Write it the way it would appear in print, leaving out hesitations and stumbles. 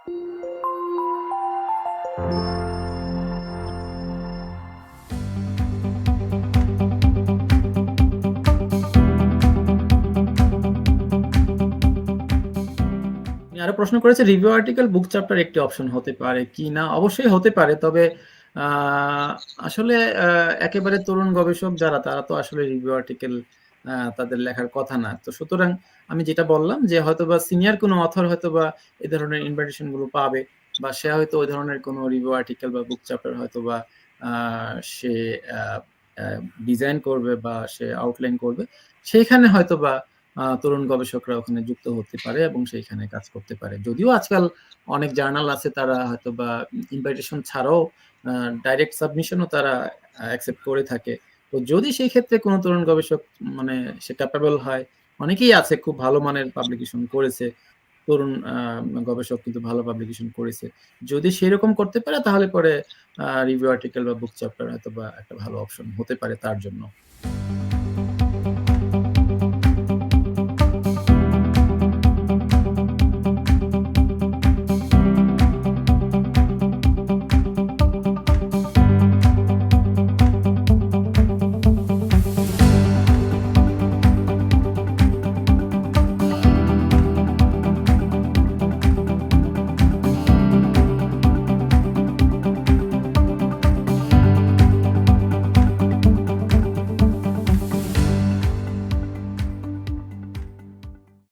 আরো প্রশ্ন করেছে রিভিউ আর্টিকেল বুক চ্যাপ্টার একটি অপশন হতে পারে কি না? অবশ্যই হতে পারে, তবে আসলে একেবারে তরুণ গবেষক যারা তারা তো আসলে রিভিউ আর্টিকেল তাদের লেখার কথা না। তো সুতরাং আমি যেটা বললাম যে হয়তোবা সিনিয়র কোনো অথর হয়তোবা এই ধরনের ইনভাইটেশন গুলো পাবে, বা সে হয়তো ওই ধরনের কোনো রিভিউ আর্টিকেল বা বুক চ্যাপ্টার হয়তোবা সে ডিজাইন করবে বা সে আউটলাইন করবে, সেইখানে হয়তোবা তরুণ গবেষকরা ওখানে যুক্ত হতে পারে এবং সেইখানে কাজ করতে পারে। যদিও আজকাল অনেক জার্নাল আছে তারা হয়তোবা ইনভাইটেশন ছাড়াও ডাইরেক্ট সাবমিশনও তারা অ্যাকসেপ্ট করে থাকে। তো যদি সেই ক্ষেত্রে কোনো তরুণ গবেষক মানে সে ক্যাপেবল হয়, অনেকেই আছে খুব ভালো মানের পাবলিকেশন করেছে, তরুণ গবেষক কিন্তু ভালো পাবলিকেশন করেছে। যদি সেরকম করতে পারে তাহলে পরে রিভিউ আর্টিকেল বা বুক চ্যাপ্টার হয়তোবা একটা ভালো অপশন হতে পারে তার জন্য।